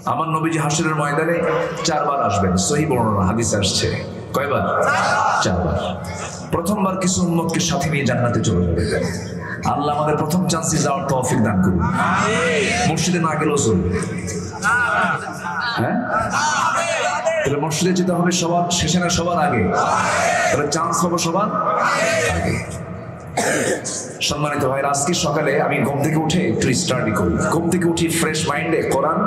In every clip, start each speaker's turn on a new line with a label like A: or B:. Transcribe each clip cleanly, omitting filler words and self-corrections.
A: আমার নবীজি হাসরের ময়দানে 4 বার আসবেন, সহিহ বর্ণনা হাদিসে আসছে। কয়বার? 4 বার। প্রথমবার কিছু উম্মতকে সাথে নিয়ে জান্নাতে চলে যাবেন। আল্লাহ আমাদের প্রথম চান্সে যাওয়ার তৌফিক দান করুন। মসজিদে না গেলেও চলবে, হ্যাঁ? তাহলে মসজিদে যেতে হবে সবার শেষে না সবার আগে? তাহলে চান্স হবে সবার আগে। সম্মানিত ভাইরা, আজকে সকালে আমি ঘুম থেকে উঠে একটু স্টাডি করি। ঘুম থেকে উঠি ফ্রেশ মাইন্ডে কোরআন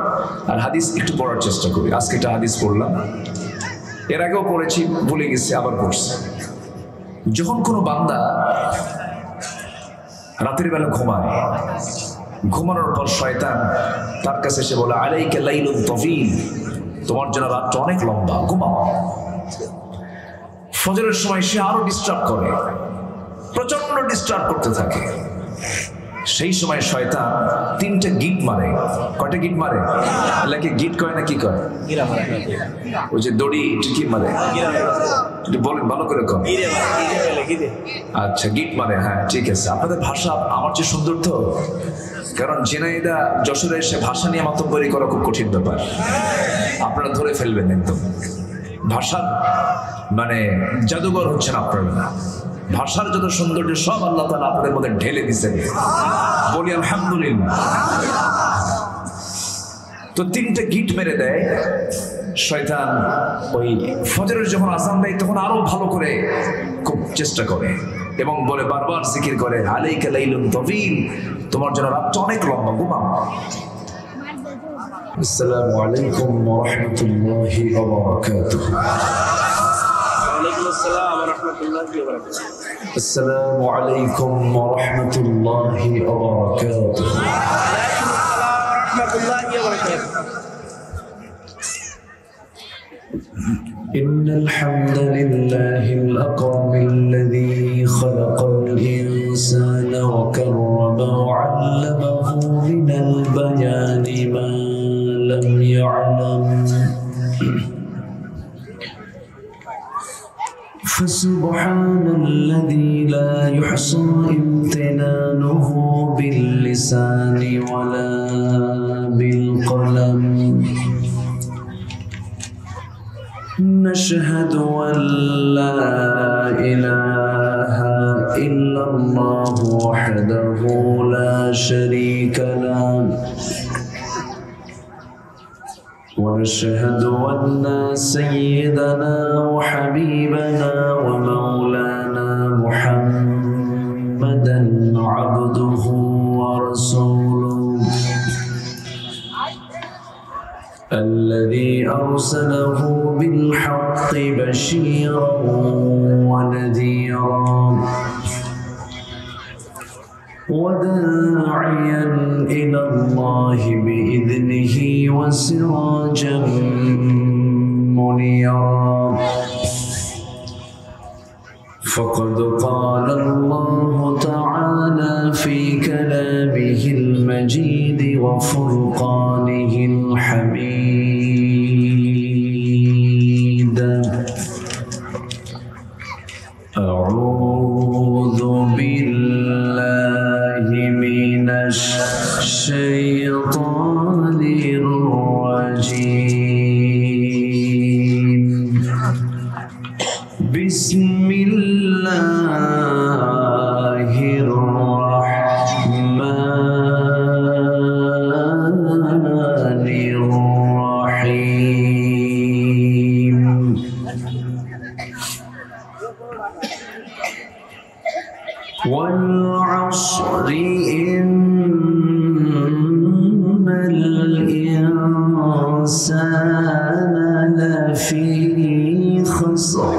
A: আর হাদিস একটু পড়ার চেষ্টা করি। আজকে একটা হাদিস পড়লাম, এর আগেও পড়েছি, ভুলে গেছি, আবার পড়ছি। যখন কোনো বান্দা রাতের বেলা ঘুমায়, ঘুমানোর পর শয়তান তার কাছে এসে বলে, আলাইকা লাইলুন তাফিল, তোমার জন্য রাতটা অনেক লম্বা, ঘুমাও। ফজরের সময় সে আরো ডিস্টার্ব করে, প্রচন্ড ডিস্টার্ব করতে থাকে। সেই সময় শয়তান 3টে গিট মারে। কয়টা গিট মারে? এলাকে গিট কয় না কি কয়? ওই যে দড়ি কি মারে? বলেন ভালো করে কর। আচ্ছা, গিট মারে, হ্যাঁ ঠিক আছে। আপনাদের ভাষা আমার চেয়ে সুন্দর তো, কারণ ঝিনাইদা যশোরে এসে ভাষা নিয়ে মাতব্বরি করা খুব কঠিন ব্যাপার। আপনারা ধরে ফেলবেন একদম। ভাষার মানে জাদুঘর হচ্ছেন আপনারা। ভাষার যত সৌন্দর্য সব আল্লাহ তাআলা আপনাদের মধ্যে ঢেলে দিয়েছেন, বলি আলহামদুলিল্লাহ। তো 3টে গিট মেরে দেয় শয়তান। ওই ফজরের যখন আযান দেয় তখন আরো ভালো করে খুব চেষ্টা করে এবং বলে, বারবার জিকির করে, আলাইকা লাইলুন তাফিল, তোমার জন্য রাতটা অনেক লম্বা, ঘুমাও। আসসালামু আলাইকুম ওয়া রাহমাতুল্লাহি ওয়া বারাকাতুহু। السلام عليكم ورحمة الله وبركاته. إن الحمد لله الأكرم الذي خلق الإنسان وكرمه وعلمه من البيان ما لم يعلم، فسبحان الذي لا يحصى امتنانه باللسان ولا بالقلم. نشهد أن لا إله إلا الله وحده لا شريك له، ونشهد أن سيدنا وحبيبنا ومولانا محمدا عبده ورسوله الذي أرسله بالحق بشيرا ونذيرا وداعيا إلى الله بإذنه وسراجا منيرا. فقد قال الله تعالى في كلامه المجيد وفرقانه الحميد، أعوذ بالله من الشيطان الرجيم. بسم الله الرحمن الرحيم. والعصر إن الإنسان لفي خسر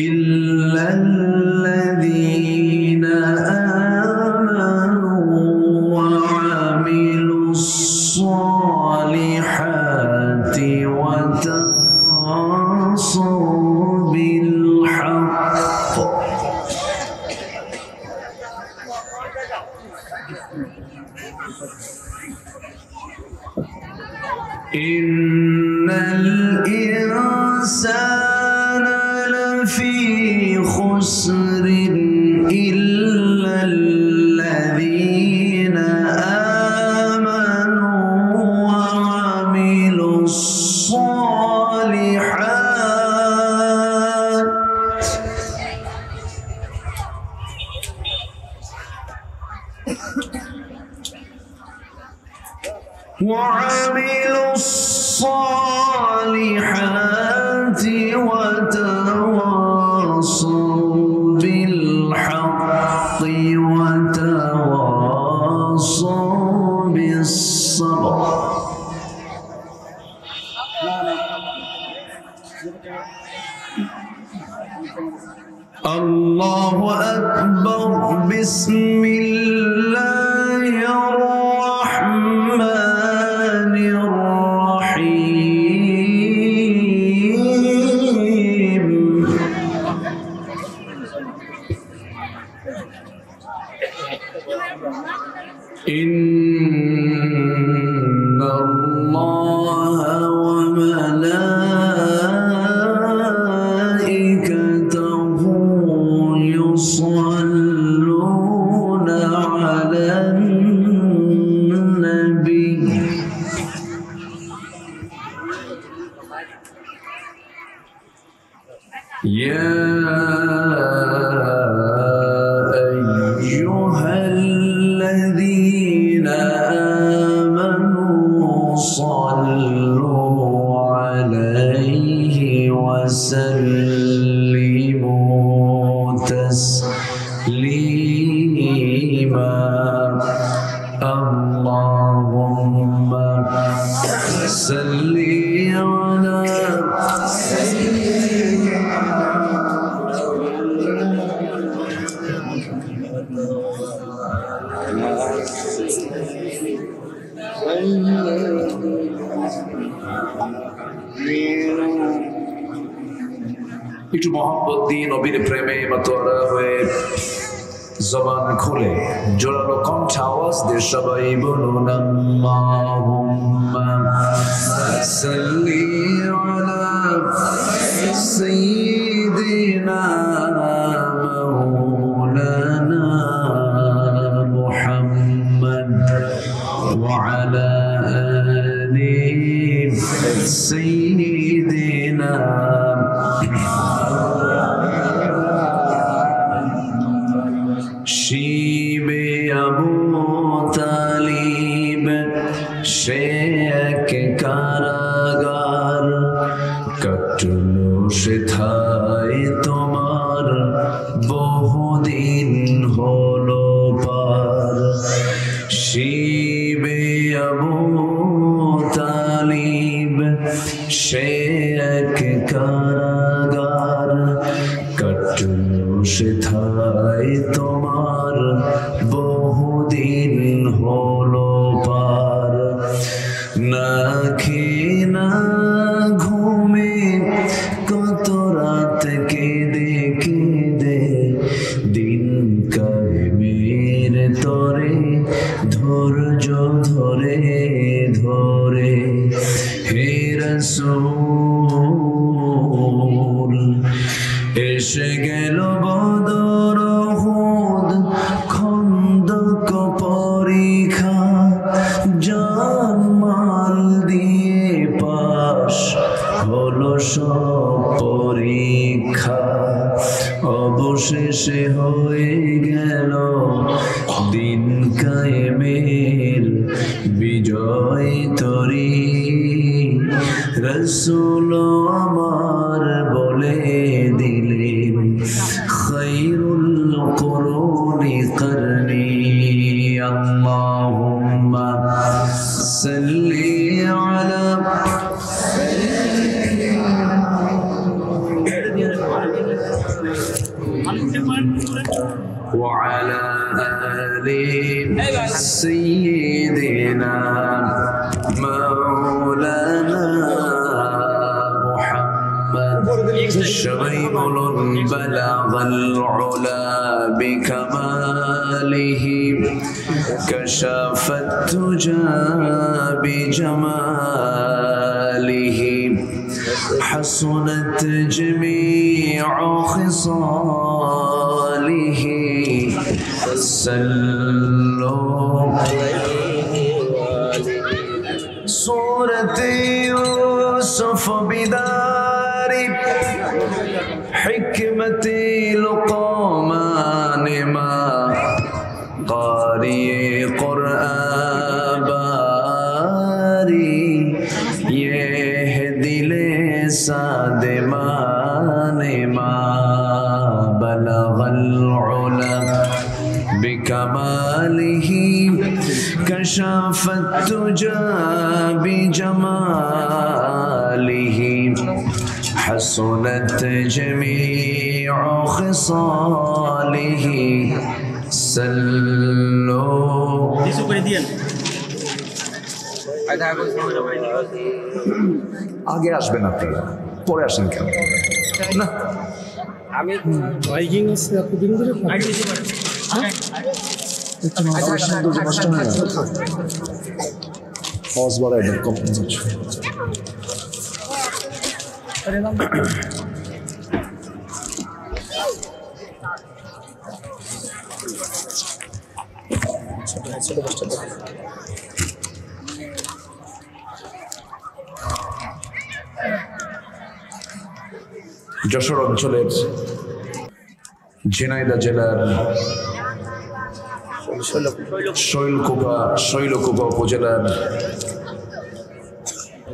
A: إلا الذين آمنوا وعملوا الصالحات وتواصوا بالحق. إن الإنسان لفي خسر إلا وعملوا الصالحات وتواصوا بالحق وتواصوا بالصبر. الله أكبر. بسم الله الرحمن الرحيم. إن الله وملائكته يصلون على النبي. يا أيها الذين آمنوا صلوا عليه وسلموا تسليما. اللهم صل على একটু মহব্বত দিয়ে নবীর প্রেমে মাতোয়ারা হয়ে জবান খুলে জোরালো কণ্ঠে আওয়াজ দিয়ে সবাই বলুন আল্লাহুম্মা সাল্লি আলা সাইয়্যিদিনা মাওলানা মুহাম্মদ ওয়া আলা আলি সাইয়্যিদিনা শিবে আবু তালিব সে এক কারাগার কাটলো সেথায় তোমার বহুদিন হলো পার। শিবে আবু তালিব সে এক কারাগার কাটলো সেথায় তোমার বহুদিন হলো পার। না খেয়ে না ঘুমে কত রাত কেঁদে কেঁদে দিন কায়েমের তরে ধৈর্য ধরে ধরে হে রাসূল এসে গেল বদর উহুদ খন্দক পরীক্ষা জান মাল দিয়ে পাশ হলো সব পরীক্ষা। অবশেষে হয়ে গেল দিন কায়েমের বিজয় তরী। রাসূল আমার বলে দিলেন খায়রুল কুরুনি করনি। আল্লাহুম্মা সাল্লি আলা وعلى آل سيدنا مولانا محمد. شغيب بلغ العلا بكماله كشف الدجى بجماله حسنت جميع خصاله. صلوا سورة يوسف بدار حكمة لقمان ما قال قاری قرآن باری یہ ہے دل سادمان ما بلغ العلا بكماله كشف الدجى بجماله حسنت جميع خصاله صلوا আগে আসবেন আপনারা পরে আসেন কেন না আমি বাইকিং আছে আপনি দিন ধরে আওয়াজ বাড়ায় দেন কম হচ্ছে যশোর অঞ্চলের ঝিনাইদহ জেলার শৈলকুপা উপজেলার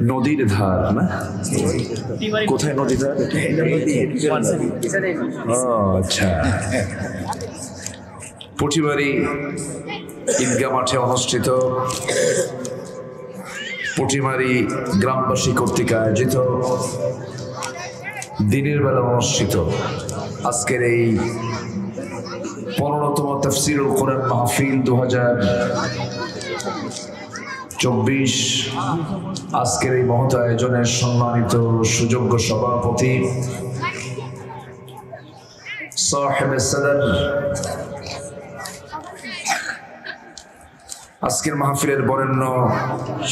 A: নদীর ধার না কোথায় নদীর ধার আচ্ছা পুঠিবাড়ি ঈদগাহ মাঠে অনুষ্ঠিত পুঠিমারি গ্রামবাসী কর্তৃক আয়োজিত দিনের বেলা অনুষ্ঠিত আজকের এই 15তম তাফসীরুল কোরআন মাহফিল 2024 আজকের এই মহৎ আয়োজনের সম্মানিত সুযোগ্য সভাপতি সাহেব সাদার আজকের মাহফিলের বরেণ্য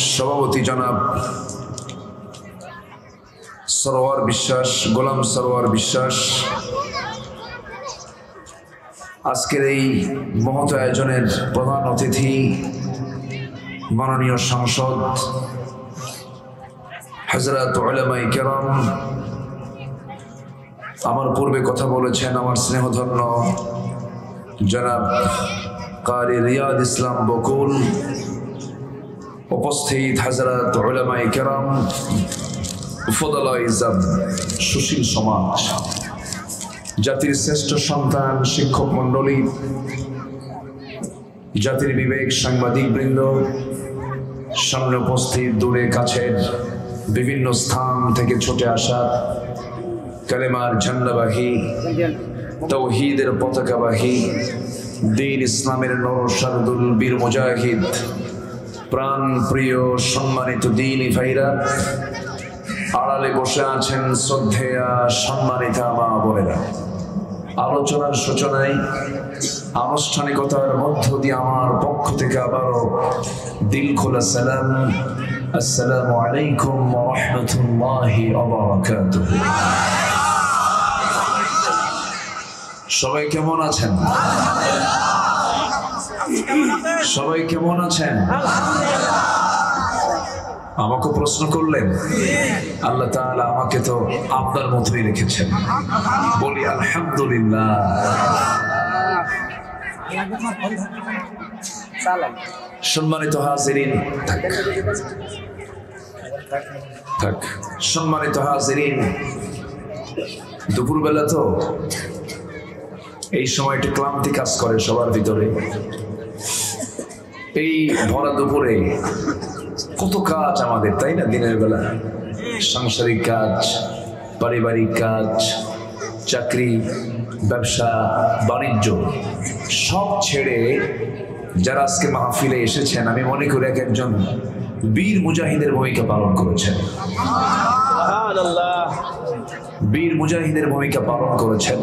A: সভাপতি জনাব সরোয়ার বিশ্বাস গোলাম সরোয়ার বিশ্বাস আজকের এই মহৎ আয়োজনের প্রধান অতিথি মাননীয় সাংসদ হযরত উলামায়ে কেরাম আমার পূর্বে কথা বলেছেন আমার স্নেহধন্য জনাব কারি রিয়াদ ইসলাম বকুল উপস্থিত হযরত উলামায়ে কেরাম ফদলাইজাম সুশীল সমাজ জাতির শ্রেষ্ঠ সন্তান শিক্ষক মণ্ডলী জাতির বিবেক সাংবাদিক বৃন্দ সামনে উপস্থিত দূরে কাছের বিভিন্ন স্থান থেকে ছুটে আসা কালেমার ঝান্ডাবাহী তাওহীদের পতাকাবাহী দ্বীন ইসলামের নরসারদুল বীর মুজাহিদ প্রাণ প্রিয় সম্মানিত দ্বীনি ভাইরা আড়ালে বসে আছেন শ্রদ্ধেয়া সম্মানিতা মা বোনেরা আলোচনার সূচনায় আনুষ্ঠানিকতার মধ্য দিয়ে আমার পক্ষ থেকে আবারও দিল খোলা সালাম আসসালামু আলাইকুম ওয়া রাহমাতুল্লাহি ওয়া বারাকাতুহু সবাই কেমন আছেন সবাই কেমন আছেন আমাকে প্রশ্ন করলেন আল্লাহ তাআলা আমাকে তো আপনার মতোই রেখেছেন বলি আলহামদুলিল্লাহ সম্মানিত হাজিরিন থাক সম্মানিত হাজিরিন দুপুরবেলা তো এই সময়টা ক্লান্তি কাজ করে সবার ভিতরে এই ভরা দুপুরে কত কাজ আমাদের তাই না দিনের বেলা সাংসারিক কাজ পারিবারিক কাজ চাকরি ব্যবসা বাণিজ্য সব ছেড়ে যারা আজকে মাহফিলে এসেছেন আমি মনে করি একজন বীর মুজাহিদের ভূমিকা পালন করেছেন বীর মুজাহিদের ভূমিকা পালন করেছেন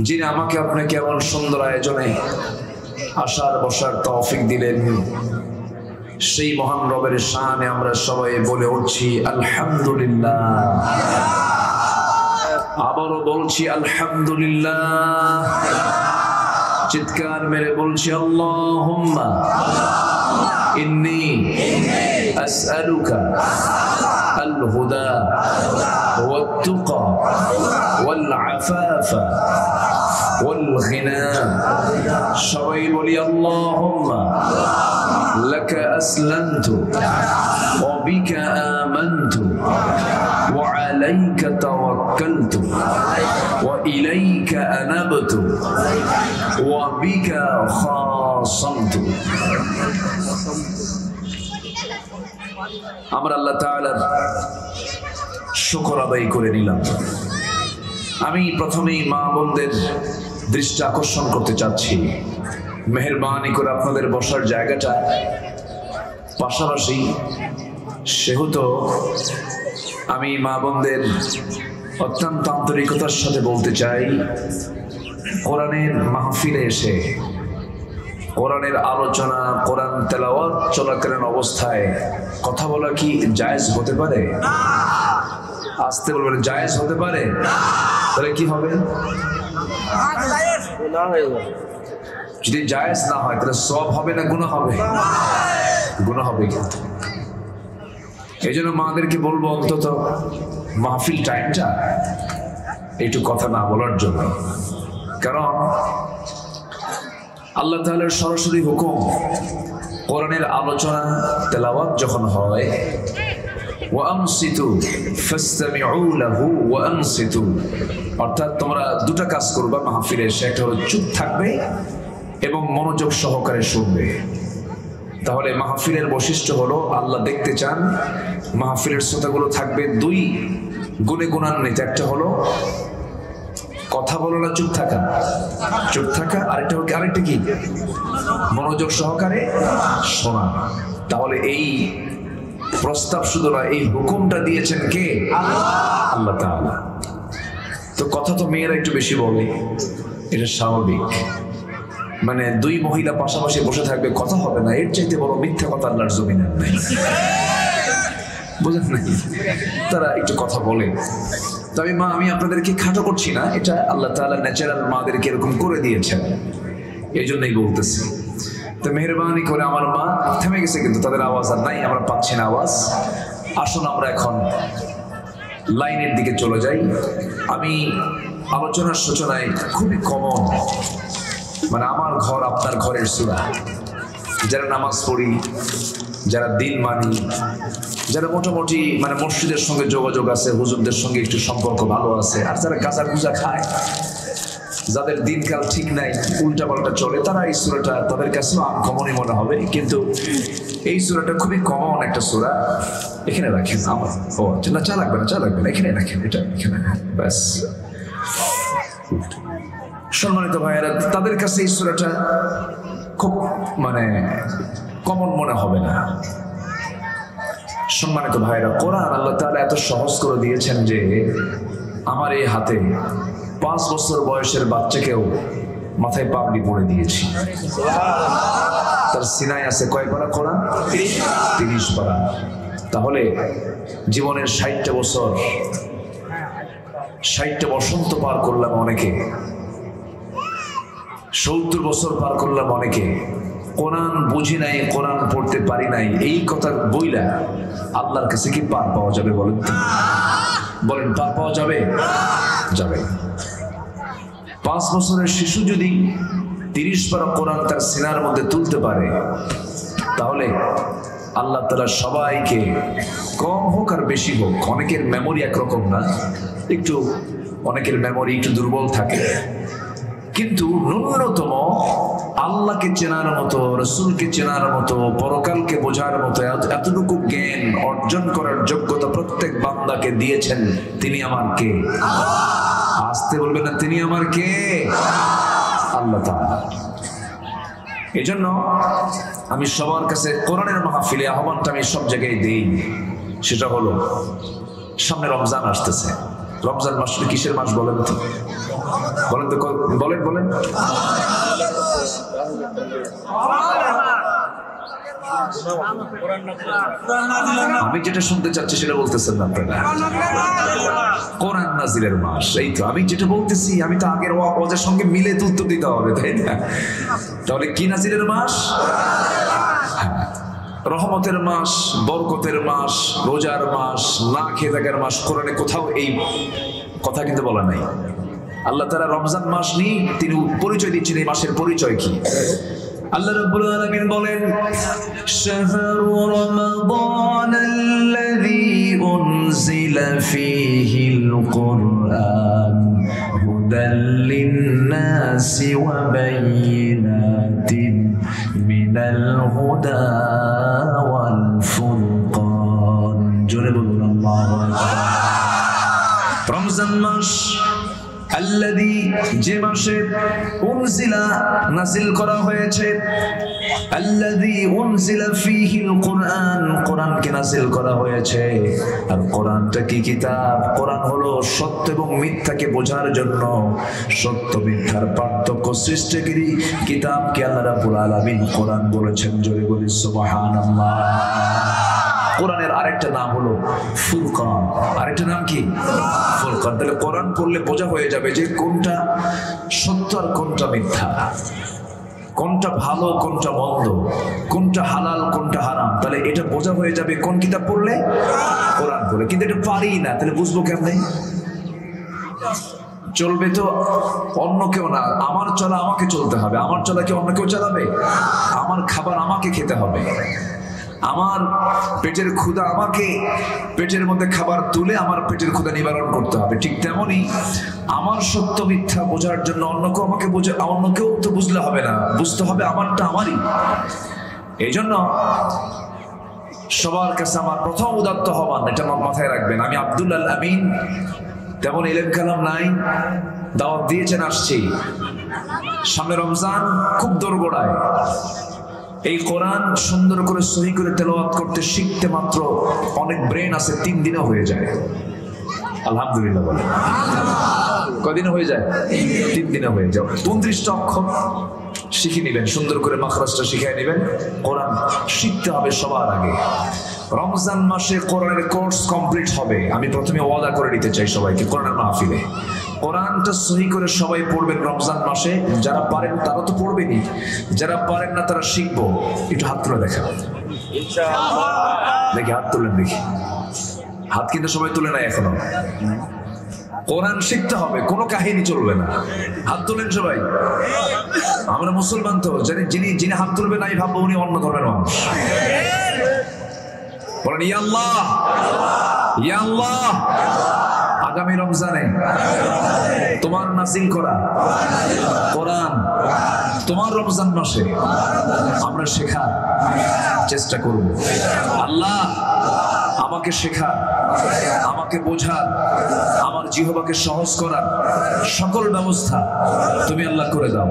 A: যিনি আমাকে আপনাকে এমন সুন্দর আয়োজনে আসার বসার তৌফিক দিলেন সেই মহান রবের শানে আমরা সবাই বলে উঠছি আলহামদুলিল্লাহ আবারও বলছি আলহামদুলিল্লাহ চিৎকার মেরে বলছি আল্লাহুম্মা ইন্নী আসআলুকা আল হুদা ওয়াত তুকা ওয়াল আফাফা ওয়াল الغنى সবাই বলি আল্লাহুম্মা লাকা আসলামতু ওয়া বিকা আমানতু ওয়া আলাইকা তাওয়াক্কালতু ওয়া ইলাইকা আনাবতু ওয়া বিকা খাসামতু। আমরা আল্লাহ তাআলার শুকর আদায় করে নিলাম। আমি প্রথমেই মা বোনদের দৃষ্টি আকর্ষণ করতে চাচ্ছি, মেহেরবানি করে আপনাদের বসার জায়গাটা পাশাপাশি, সেহেতু আমি মা বোনদের অত্যন্ত আন্তরিকতার সাথে বলতে চাই, কোরআনের মাহফিলে এসে কোরআনের আলোচনা, কোরআন তেলাওয়াত চলাকালীন অবস্থায় কথা বলা কি জায়েজ হতে পারে? আসতে বলবেন, জায়েজ হতে পারে? তাহলে কি হবে? যদি জায়েজ না হয় তাহলে সওয়াব হবে না গুনাহ হবে? গুনাহ হবে। কিন্তু এই জন্য মাদেরকে বলবো অন্তত মাহফিল টাইমটা একটু কথা না বলার জন্য। কারণ আল্লাহ তাআলার সরাসরি হুকুম, কোরআনের আলোচনা তেলাওয়াত যখন হয়, ওয়ানসিতু ফাসতামিউ লাহু ওয়ানসিতু, অর্থাৎ তোমরা দুটো কাজ করবে মাহফিলে এসে, একটা হলো চুপ থাকবে এবং মনোযোগ সহকারে শুনবে। তাহলে মাহফিলের বৈশিষ্ট্য হলো, আল্লাহ দেখতে চান মাহফিলের শ্রোতাগুলো থাকবে দুই গুণে গুণান্বিত। একটা হলো কথা বলো না, চুপ থাকা, চুপ থাকা। আরেকটা কি? মনোযোগ সহকারে শোনা। তাহলে এই প্রস্তাব শুধু না, এই হুকুমটা দিয়েছেন কে? আল্লাহ তাআলা। তো কথা তো মেয়েরা একটু বেশি বলে, এটা স্বাভাবিক। মানে দুই মহিলা পাশাপাশি বসে থাকবে, কথা হবে না, এর চাইতে বড় মিথ্যা কথা আল্লাহর জমিনে নাই। বুঝেন নাকি? তারা একটু কথা বলে। তবে মা, আমি আপনাদেরকে খাটো করছি না, এটা আল্লাহ তাআলা ন্যাচারাল মাদেরকে এরকম করে দিয়েছেন, এই জন্যই বলতেছি। তো মেহেরবানি করে, আমার মা থেমে গেছে কিন্তু তাদের আওয়াজ আর নাই, আমরা পাচ্ছি না আওয়াজ। আসুন আমরা এখন লাইনের দিকে চলে যাই। আমি আলোচনার সূচনায় খুবই কমন, মানে আমার ঘর আপনার ঘরের সূরা, যারা নামাজ পড়ি, যারা দিন মানি, যারা মোটামুটি মানে মসজিদের সঙ্গে যোগাযোগ আছে, হুজুরদের সঙ্গে একটু সম্পর্ক ভালো আছে, আর যারা গাঁজা গুজা খায়, যাদের দিনকাল ঠিক নাই, উল্টা পাল্টা চলে, তারা এই সূরাটা তাদের কাছে আনকমনই মনে হবে। কিন্তু এই সূরাটা খুবই কমন একটা সূরা। এখানে রাখেন আমার, ও না, চা লাগবে না, চা লাগবে না, এখানে রাখেন, এটা এখানে, ব্যাস। সম্মানিত ভাইয়েরা, তাদের কাছে এই সূরাটা খুব মানে কমন মনে হবে না। সম্মানিত ভাইয়েরা, কোরআন আল্লাহ তাআলা এত সহজ করে দিয়েছেন যে আমার এই হাতে 5 বছর বয়সের বাচ্চাকেও মাথায় পাগড়ি পরে দিয়েছি। তার সিনায় আছে কয় পারা কোরআন? 30 পারা। তাহলে জীবনের 60টা বছর, 60টা বসন্ত পার করলাম অনেকে, 70 বছর পার করলাম অনেকে। কোরআন বুঝি নাই, কোরআন পড়তে পারি নাই, এই কথা বইলা আল্লাহর কাছে কি পার পাওয়া যাবে? বলেন তো, বলেন, পার পাওয়া যাবে? যাবে। 5 বছরের শিশু যদি 30 পারা কোরআন তার সিনার মধ্যে তুলতে পারে, তাহলে আল্লাহ তাআলা সবাইকে, কম হোক আর বেশি হোক, অনেকের মেমোরি একরকম না, একটু অনেকের মেমোরি একটু দুর্বল থাকে, কিন্তু ন্যূনতম আল্লাহকে চেনার মতো, রাসূলকে চেনার মতো, পরকালকে বোঝার মতো এতটুকু জ্ঞান অর্জন করার যোগ্যতা প্রত্যেক বান্দাকে দিয়েছেন। তিনি আমার কে? আসতে বলবেন না, তিনি আমার কে? আল্লাহ তাআলা। এই জন্য আমি সবার কাছে কোরআনের মাহফিলে আহ্বানটা আমি সব জায়গায় দিই, সেটা হলো সামনে রমজান আসতেছে। রমজান মাস কিসের মাস বলেন তো? বলেন তো, বলেন বলেন। আমি যেটা শুনতে চাচ্ছি সেটা বলতেছেন না আপনারা। কোরআন নাজিলের মাস, এই তো আমি যেটা বলতেছি, আমি তো আগের ওয়াজের সঙ্গে মিলে তো উত্তর দিতে হবে, তাই না? তাহলে কি নাজিলের মাস? রহমতের মাস, বরকতের মাস, রোজার মাস, না খেয়ে থাকার মাস। কোরআনে কোথাও এই কথা কিন্তু বলা নাই। আল্লাহ তাআলা রমজান মাস নিয়ে তিনি পরিচয় দিচ্ছেন এই মাসের পরিচয় কি। আল্লাহ রাব্বুল আলামিন বলেন, শাহরু রমাদানাল্লাযী উনজিলা ফীহিল কুরআন হুদাল লিন-নাসি ওয়া বায়িনাতিন মিনাল হুদা ওয়াল ফুরকান। জোরে বলুন আল্লাহু আকবার। রমজান মাস আল্লাযী, যে মাসে উনজিলা নাযিল করা হয়েছে, আল্লাযী উনজিলা ফীহিল কুরআন, কোরআনকে নাযিল করা হয়েছে। আর কোরআনটা কি কিতাব? কোরআন হলো সত্য এবং মিথ্যাকে বোঝার জন্য, সত্য মিথ্যার পার্থক্য সৃষ্টিকারী কিতাবকে আল্লাহ রাব্বুল আলামিন কোরআন বলেছেন। জোরে বলি সুবহানাল্লাহ। কোরআনের আরেকটা নাম হলো ফুরকান। আরেকটা নাম কি? ফুরকান। তাহলে কোরআন পড়লে বোঝা হয়ে যাবে যে কোনটা সত্য আর কোনটা মিথ্যা, কোনটা ভালো কোনটা মন্দ, কোনটা হালাল কোনটা হারাম। তাহলে এটা বোঝা হয়ে যাবে কোন কিতাব পড়লে? কোরআন পড়লে। কিন্তু এটা পারি না, তাহলে বুঝবো কেমনে? চলবে তো অন্য কেউ না, আমার চলা আমাকে চলতে হবে। আমার চলা কি অন্য কেউ চালাবে? আমার খাবার আমাকে খেতে হবে, আমার পেটের ক্ষুধা আমাকে পেটের মধ্যে খাবার তুলে আমার পেটের ক্ষুধা নিবারণ করতে হবে। ঠিক তেমনই আমার সত্য মিথ্যা বোঝার জন্য অন্য কেউ আমাকে বোঝে, অন্য কেউ তো বুঝলে হবে না, বুঝতে হবে আমারটা আমারই। এই জন্য সবার কাছে আমার প্রথম উদাত্ত আহ্বান, এটা মাথায় রাখবেন। আমি আব্দুল আল আমিন, তেমন ইলম কালাম নাই, দাওয়াত দিয়েছেন, আসছি। সামনে রমজান, খুব দোরগোড়ায়। এই কোরআন সুন্দর করে সহি করে তেলাওয়াত করতে শিখতে মাত্র অনেক ব্রেন আছে, 3 দিনে হয়ে যায়। আলহামদুলিল্লাহ বলে। কদিনে হয়ে যায়? 3 দিনে হয়ে যায়। 29টা অক্ষর শিখে নেবেন, সুন্দর করে মাখরাজটা শিখিয়ে নেবেন। কোরআন শিখতে হবে সবার আগে। রমজান মাসে কোরআনের কোর্স কমপ্লিট হবে। আমি প্রথমে ওয়াদা করে দিতে চাই সবাইকে, কোরআনের মাহফিলে কোরআনটা সহি করে সবাই পড়বেন রমজান মাসে। যারা পারেন তারা তো পড়বেনই, যারা পারেন না তারা শিখবো। একটু হাত তুলে দেখা, দেখি হাত তুলেন, দেখি হাত। কিন্তু সবাই তুলে নাই এখনো। কোরআন শিখতে হবে, কোনো কাহিনী চলবে না। হাত তুলেন সবাই। আমরা মুসলমান তো যিনি হাত তুলবে নাই ভাববো উনি অন্য ধর্মের মানুষ। বলেন ইয়া আল্লাহ, ইয়া আল্লাহ। আগামী রমজানে তোমার নাযিল করা কোরআন, তোমার রমজান মাসে আমরা শেখার চেষ্টা করব। আল্লাহ আমাকে শেখার, আমাকে বোঝার, আমার জিহ্বাকে সহজ করার সকল ব্যবস্থা তুমি আল্লাহ করে দাও।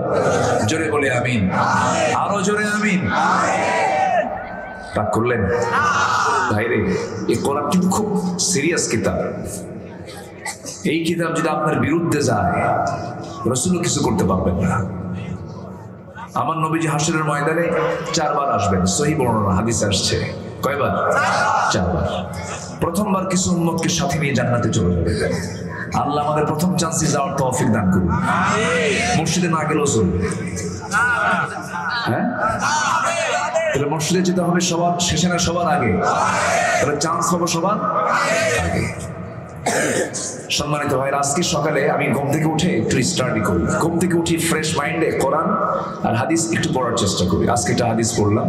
A: জোরে বলে আমিন, আরো জোরে আমিন। রাগ করলেন ভাইরে? এই কোরআন কিন্তু খুব সিরিয়াস কিতাব। এই কিতাব যদি আপনার বিরুদ্ধে যায়, রাসূলও কিছু করতে পারবেন না। আমার নবীজি হাসরের ময়দানে 4 বার আসবেন, সহিহ বর্ণনা হাদিসে আসছে। কয়বার? 4 বার। প্রথমবার কিছু উম্মতকে সাথে নিয়ে জান্নাতে চলে যাবে। আল্লাহ আমাদের প্রথম চান্সে যাওয়ার তৌফিক দান করুন। মসজিদে না গেলেও চলবে, হ্যাঁ? তাহলে মসজিদে যেতে হবে সবার শেষে না সবার আগে? তাহলে চান্স হবে সবার আগে। সম্মানিত ভাইরা, আজকে সকালে আমি ঘুম থেকে উঠে একটু স্টাডি করি। ঘুম থেকে উঠি ফ্রেশ মাইন্ডে কোরআন আর হাদিস একটু পড়ার চেষ্টা করি। আজকে একটা হাদিস পড়লাম,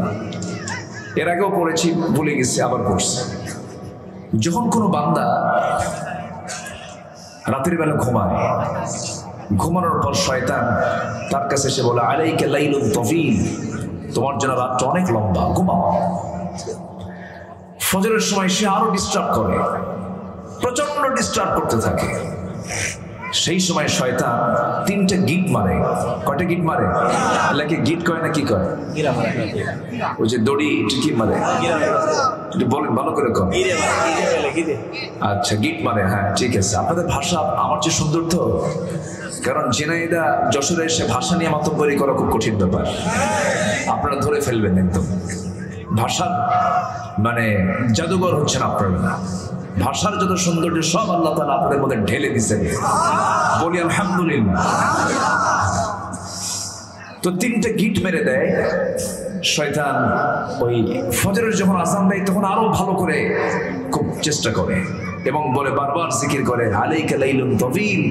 A: এর আগেও পড়েছি, ভুলে গেছি, আবার পড়ছি। যখন কোনো বান্দা রাতের বেলা ঘুমায়, ঘুমানোর পর শয়তান তার কাছে এসে বলে, আলাইকা লাইলুন তাফিল, তোমার জন্য রাতটা অনেক লম্বা, ঘুমাও। ফজরের সময় সে আরো ডিস্টার্ব করে, প্রচন্ড ডিস্টার্ব করতে থাকে। সেই সময় শয়তান 3টে গিট মারে। কয়টা গিট মারে? আল্লাহকে গিট কয় না কি কয়? ওই যে দড়ি কি মারে? বলেন ভালো করে কর। আচ্ছা, গিট মারে। হ্যাঁ ঠিক আছে, আপনাদের ভাষা আমার চেয়ে সুন্দর তো। কারণ ঝিনাইদা যশোরে এসে ভাষা নিয়ে মাতব্বরি করা খুব কঠিন ব্যাপার, আপনারা ধরে ফেলবেন একদম। ভাষার মানে জাদুঘর হচ্ছেন আপনারা। ভাষার যত সৌন্দর্য সব আল্লাহ তাআলা আপনাদের মধ্যে ঢেলে দিয়েছেন। বলি আলহামদুলিল্লাহ। তো 3টে গিট মেরে দেয় শয়তান। ওই ফজরের যখন আযান দেয় তখন আরো ভালো করে খুব চেষ্টা করে। এবং বলে বারবার জিকির করে আলাইকা লাইলুন তাওয়িল,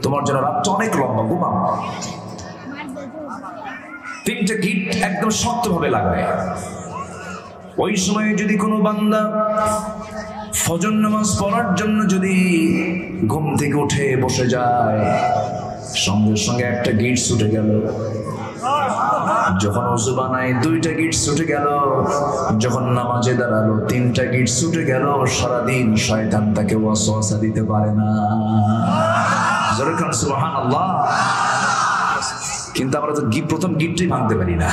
A: তোমার জন্য রাতটা অনেক লম্বা, ঘুমাও। তিনটা গিট একদম শক্তভাবে লাগায়। ওই সময়ে যদি কোনো বান্দা ফজর নামাজ পড়ার জন্য যদি ঘুম থেকে উঠে বসে যায়, সঙ্গে সঙ্গে একটা গিট ছুটে গেল। যখন ওযু বানায় দুইটা গিট ছুটে গেল। যখন নামাজে দাঁড়ালো তিনটা গিট ছুটে গেল। সারাদিন শয়তান তাকে ওয়াসওয়াসা দিতে পারে না। জোরে কান সুবহানাল্লাহ। কিন্তু আমরা তো প্রথম গিটটাই ভাঙতে পারি না।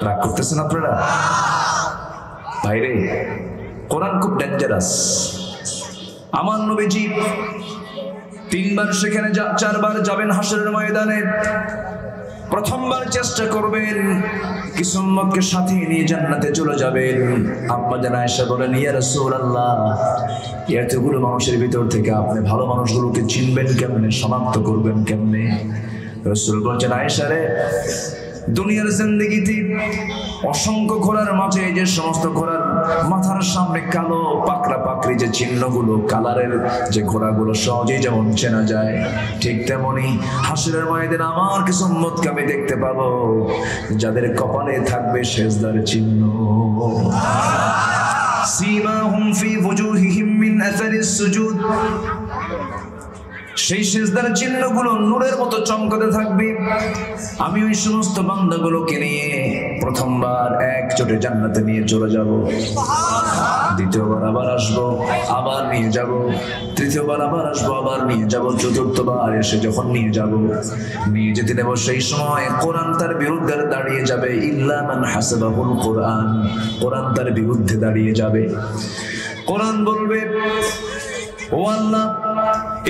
A: রাগ করতেছেন আপনারা? ভাইরে, কোরআন খুব ডেঞ্জারাস। আমার নবীজি 3 বার সেখানে 4 বার যাবেন হাসরের ময়দানে। প্রথমবার চেষ্টা করবেন কিছু উম্মতকে সাথে নিয়ে জান্নাতে চলে যাবেন। আম্মা জান আয়েশা বলেন, ইয়া রাসূলুল্লাহ, এতগুলো মানুষের ভিতর থেকে আপনি ভালো মানুষগুলোকে চিনবেন কেমনে, শনাক্ত করবেন কেমনে? রাসূল বলেন, আয়েশা রে, দুনিয়ার জিন্দেগিতে অসংখ্য ঘোড়ার মাঝে যে সমস্ত ঘোড়ার মাথার সামনে কালো পাকড়া পাকড়ি যে চিহ্নগুলো, কালারের যে ঘোড়াগুলো সহজেই যেমন চেনা যায়, ঠিক তেমনি হাসরের ময়দানে আমার কিছু উম্মতকে আমি দেখতে পাবো যাদের কপালে থাকবে সেজদার চিহ্ন। সীমাহুম ফি ওয়ুজুহিহিম মিন আসারিস সুজুদ, সেই সেজদার চিহ্নগুলো নূরের মতো চমকাতে থাকবে। আমি ওই সমস্ত বান্দাগুলোকে নিয়ে প্রথমবার এক চোটে জান্নাতে নিয়ে চলে যাব। দ্বিতীয়বার আবার আসবো, আবার নিয়ে যাব। তৃতীয়বার আবার আসবো, আবার নিয়ে যাব। চতুর্থবার এসে যখন নিয়ে যাব, নিয়ে যেতে দেব, সেই সময় কোরআন তার বিরুদ্ধে দাঁড়িয়ে যাবে। ইল্লা মান হাসাবাহুল কোরআন, কোরআন তার বিরুদ্ধে দাঁড়িয়ে যাবে। কোরআন বলবে, ও আল্লাহ,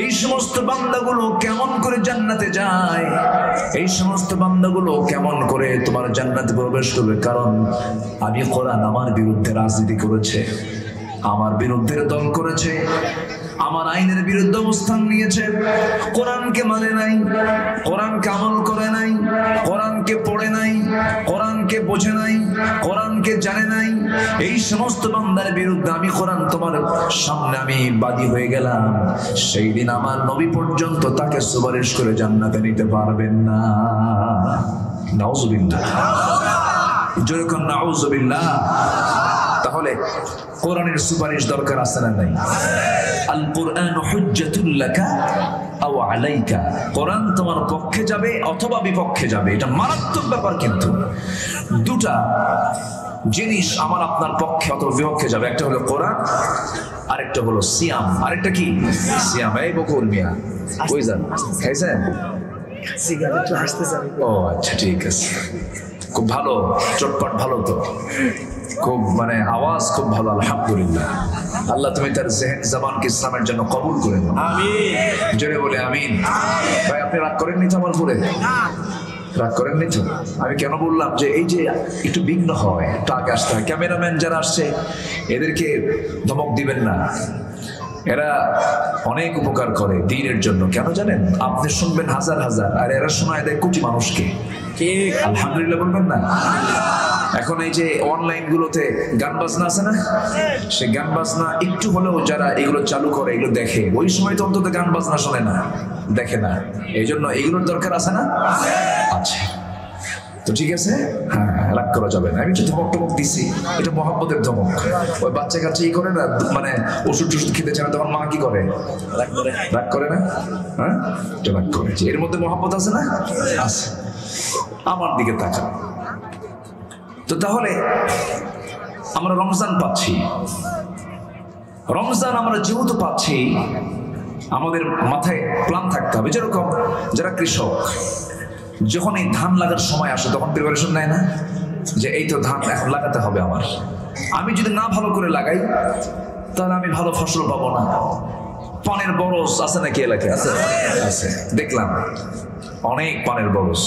A: এই সমস্ত বান্দাগুলো কেমন করে জান্নাতে যায়, এই সমস্ত বান্দাগুলো কেমন করে তোমার জান্নাতে প্রবেশ করবে? কারণ আমি কোরআন আমার বিরুদ্ধে রাজনীতি করেছে, আমার বিরুদ্ধে দল করেছে, আমার আইনের বিরুদ্ধে অবস্থান নিয়েছে, কোরআনকে মানে নাই, কোরআনকে আমল করে নাই, কোরআনকে পড়ে নাই, কোরআনকে বোঝে নাই, কোরআনকে জানে নাই। এই সমস্ত বান্দার বিরুদ্ধে আমি কোরআন তোমার সামনে আমি বাদী হয়ে গেলাম। সেই দিন আমার নবী পর্যন্ত তাকে সুপারিশ করে জান্নাতে নিতে পারবেন না। নাউজুবিল্লাহ, যেরকম নাউজুবিল্লাহ। তাহলে কোরআনের সুপারিশ দরকার আছে না নাই? আল কুরআন হুজ্জাতুল লাকা আও আলাইকা, কোরআন তোমার পক্ষে যাবে অথবা বিপক্ষে যাবে। এটা মারাত্মক ব্যাপার। কিন্তু দুটা জিনিস আমার আপনার পক্ষে অথবা বিপক্ষে যাবে। একটা হলো কোরআন, আরেকটা হলো সিয়াম। আরেকটা কি? সিয়াম। এই বকুল মিয়া কই যান? খাইছেন? সিগারেট আসতে যাবে। ও আচ্ছা, ঠিক আছে, খুব ভালো, চটপট ভালো তো, খুব মানে আওয়াজ খুব ভালো, আলহামদুলিল্লাহ। আল্লাহ তুমি তার জবানকে ইসলামের জন্য কবুল করে নাও, আমিন। জোরে বলে আমিন। ভাই, আপনি রাগ করেননি তো আমার পরে? রাগ করেননি তো? আমি কেন বললাম যে এই যে একটু বিঘ্ন হয়, একটু আগে আসতে হয়। ক্যামেরাম্যান যারা আসছে এদেরকে ধমক দিবেন না, এরা অনেক উপকার করে দ্বীনের জন্য। কেন জানেন? আপনি শুনবেন হাজার হাজার, আর এরা শোনায় দেয় কোটি মানুষকে। আলহামদুলিল্লাহ বলবেন না? এখন এই যে অনলাইন গুলোতে গান বাজনা আছে না, সে গান বাজনা একটু হলেও যারা এগুলো চালু করে, এগুলো দেখে, ওই সময় তো অন্তত গান বাজনা শোনে না, দেখে না। এই জন্য এগুলোর দরকার আছে না? আছে তো, ঠিক আছে। হ্যাঁ, রাগ করা যাবে না। আমি একটু ধমক টমক দিছি, এটা মহব্বতের ধমক। ওই বাচ্চা কাচ্চা ই করে না, মানে ওষুধ টষুধ খেতে চায় না, তখন মা কি করে? রাগ করে না? হ্যাঁ, রাগ করে। এর মধ্যে মহব্বত আছে না? আছে। আমার দিকে তাকান তো। তাহলে আমরা রমজান পাচ্ছি। রমজান আমরা যেহেতু পাচ্ছি, আমাদের মাথায় প্ল্যান থাকতে হবে। যেরকম যারা কৃষক, যখন এই ধান লাগার সময় আসে তখন প্রিপারেশন নেয় না, যে এই তো ধান এখন লাগাতে হবে আমার, আমি যদি না ভালো করে লাগাই তাহলে আমি ভালো ফসল পাবো না। পানের বরজ আছে নাকি এলাকায়? আছে, আছে। দেখলাম অনেক পানের বরজ।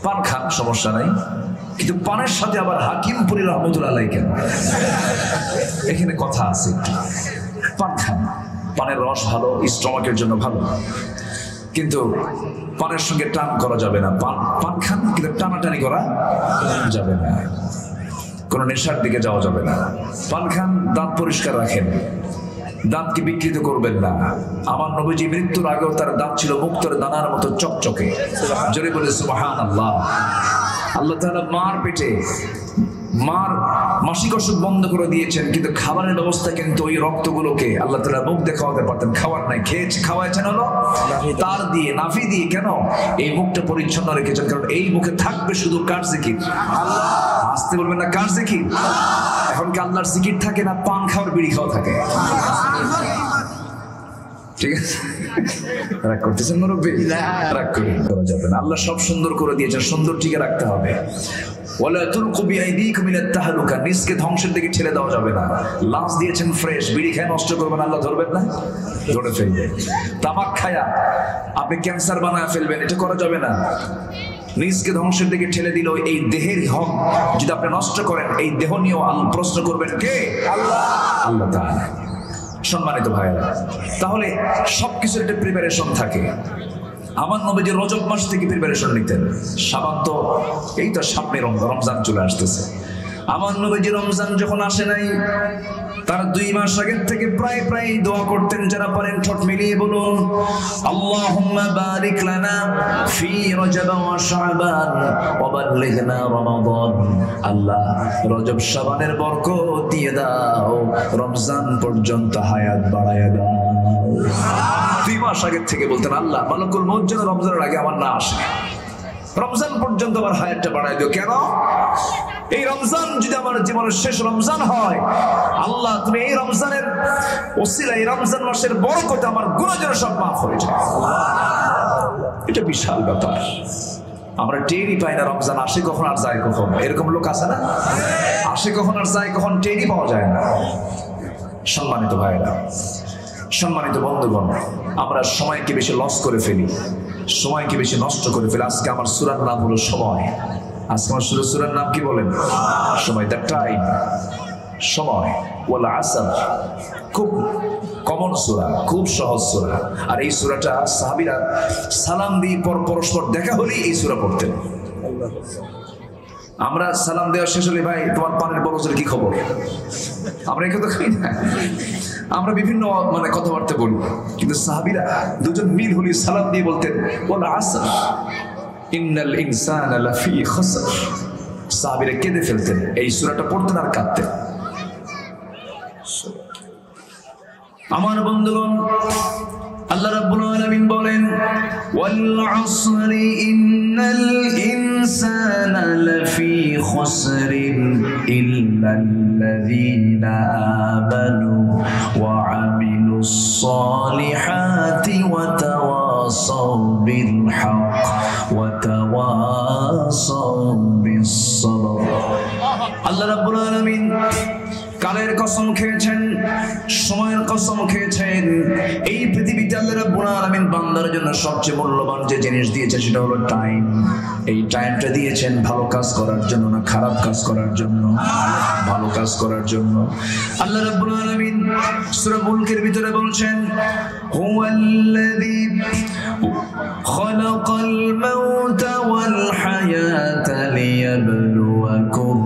A: পান খান, সমস্যা নাই, কিন্তু পানের সাথে আবার হাকিমপুরি রহমতুল্লাহ আলাইহি কেন? এখানে কথা আছে। পান খান, পানের রস ভালো, স্টমাকের জন্য ভালো, কিন্তু পানের সঙ্গে টান করা যাবে না। পান খান, কিন্তু টানাটানি করা যাবে না। কোনো নেশার দিকে যাওয়া যাবে না। পান খান, দাঁত পরিষ্কার রাখেন, দাঁতকে বিকৃত করবেন না। আমার নবীজি মৃত্যুর আগেও তার দাঁত ছিল মুক্তোর দানার মতো চকচকে। জোরে বলে সুবহানাল্লাহ। আল্লাহ তাআলা মার পেটে মার মাসিক অসুখ বন্ধ করে দিয়েছেন, কিন্তু খাবারের ব্যবস্থা কিন্তু ওই রক্তগুলোকে আল্লাহ তাআলা মুখ দিয়ে খাওয়াতে পারতেন। খাওয়ার নাই, খাওয়াইছেন হলো তার দিয়ে, নাভি দিয়ে। কেন? এই মুখটা পরিচ্ছন্ন রেখেছেন, কারণ এই মুখে থাকবে শুধু কার জিকির? আল্লাহ। আসতে বলবেন না, কার জিকির? এখন কি আল্লাহর জিকির থাকে না পান খাওয়ার বিড়ি খাওয়া থাকে? ঠিক আছে, রাগ করতেছেন মুরব্বী? রাগ করা যাবে না। আল্লাহ সব সুন্দর করে দিয়েছেন, সুন্দর টিকে রাখতে হবে। ওয়ালা তুলকু বিআইদিকুম ইলাত তাহলুকা, নিজকে ধ্বংসের দিকে ঠেলে দেওয়া যাবে না। লাঞ্চ দিয়েছেন ফ্রেশ, বিড়ি খেয়ে নষ্ট করবেন, আল্লাহ ধরবেন না? ধরে ফেলবে। তামাক খায়া আপনি ক্যান্সার বানায় ফেলবেন, এটা করা যাবে না। নিজকে ধ্বংসের দিকে ঠেলে দিল। এই দেহের হক যদি আপনি নষ্ট করেন, এই দেহ নিয়েও প্রশ্ন করবেন কে? আল্লাহ। আল্লাহ তাআলা। সম্মানিত ভাইয়েরা, তাহলে সবকিছুর একটা প্রিপারেশন থাকে। আমার নবীজি রজব মাস থেকে প্রিপারেশন নিতেন। শাবান তো এই তো সামনে রমজান চলে আসতেছে। আমার নবীজি রমজান যখন আসে নাই, তার 2 মাস আগের থেকে প্রায় দোয়া করতেন। যারা পারেন ঠোঁট মিলিয়ে বলুন, আল্লাহুম্মা বারিক লানা ফি রজব ওয়া শাবান ওয়া বাল্লিগনা রমাদান। আল্লাহ রজব শাবানের বরকত দিয়ে দাও, রমজান পর্যন্ত হায়াত বাড়ায়া দাও। 2 মাস আগের থেকে বলতেন, আল্লাহ মালাকুল মউত যেন রমজানের আগে আমার না আসে, রমজান পর্যন্ত আমার হায়াতটা বাড়ায় দিও। কেন? এই রমজান যদি আমার জীবনের শেষ রমজান হয়, আল্লাহ তুমি এই রমজানের ওসিলায়, এই রমজান মাসের বরকতে আমার গুনাহ যেন সব মাফ হয়ে যায়। এটা বিশাল ব্যাপার। আমরা টেরই পাই না রমজান আসে কখন আর যায় কখন। এরকম লোক আছে না? আসে কখন আর যায় কখন টেরই পাওয়া যায় না। সম্মানিত ভাইরা, সম্মানিত বন্ধুগণ, আমরা সময়কে বেশি লস করে ফেলি, সময়কে বেশি নষ্ট করে ফেলি। আজকে আমার সূরার নাম হলো সময়। আজকে আমার সূরার নাম কি বলেন? সময়, দ্য টাইম, সময়। ওয়াল আসর, খুব কমন সূরা, খুব সহজ সূরা। আর এই সূরাটা সাহাবীরা সালাম দিয়ে পরস্পর দেখা হলেই এই সূরা পড়তেন। আমরা সালাম দেওয়া শেষ হলে, ভাই তোমার পানের বরজের কি খবর, আমরা এই কথা কই না। আমরা বিভিন্ন কথাবার্তা বলি, কিন্তু সাহাবীরা দুজন মিল হলি সালাম দিয়ে বলতেন ওয়াল আসর ইন্নাল ইনসানা লাফি খাসর। সাহাবীরা কেঁদে ফেলতেন, এই সূরাটা পড়তেন আর কাঁদতেন। আমার বন্ধুগণ, আল্লাহ রাব্বুল আলামিন বলেন ওয়াল আসরি ইন্নাল ইনসানা লাফি খাসরিন ইল্লাল্লাযীনা আমানু ওয়া আমিলুস সালিহাতি ওয়া তাওয়াসাউ বিল হক ওয়া তাওয়াসাউ বিস সাবর। আল্লাহ রাব্বুল আলামিন কালের কসম খেয়েছেন, সময়ের কসম খেয়েছেন। এই পৃথিবীতে আল্লাহ রাব্বুল আলামিন বান্দার জন্য সবচেয়ে মূল্যবান যে জিনিস দিয়েছে সেটা হলো টাইম। এই টাইমটা দিয়েছেন ভালো কাজ করার জন্য না খারাপ কাজ করার জন্য? ভালো কাজ করার জন্য। আল্লাহ রাব্বুল আলামিন সূরা মুলকের ভিতরে বলছেন হুয়াল্লাযী খালাকাল মাউতা ওয়াল হায়াতা লিয়াবলুয়াকুম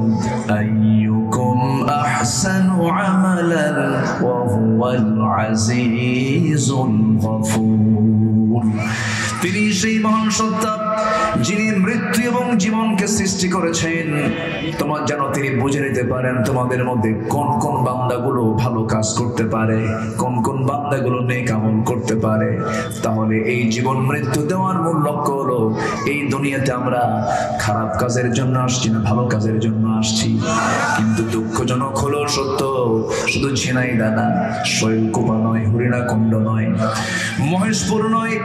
A: আইয়ুকুম আহসানু আমালান ওয়া হুয়াল আজিজুল গফুর। তিনি সেই মহান সত্তা যিনি মৃত্যু এবং জীবনকে সৃষ্টি করেছেন, তোমার যেন তিনি বুঝে নিতে পারেন তোমাদের মধ্যে কোন কোন বান্দাগুলো ভালো কাজ করতে পারে, কোন কোন বান্দাগুলো নেক আমল করতে পারে। তাহলে এই জীবন মৃত্যু দেওয়ার মূল লক্ষ্য হলো এই দুনিয়াতে আমরা খারাপ কাজের জন্য আসছি না ভালো কাজের জন্য আসছি। কিন্তু দুঃখজনক হলো সত্য, শুধু ঝিনাইদহ না, শৈলকুপা নয়, হরিণাকুণ্ড নয়, মহেশপুর নয়,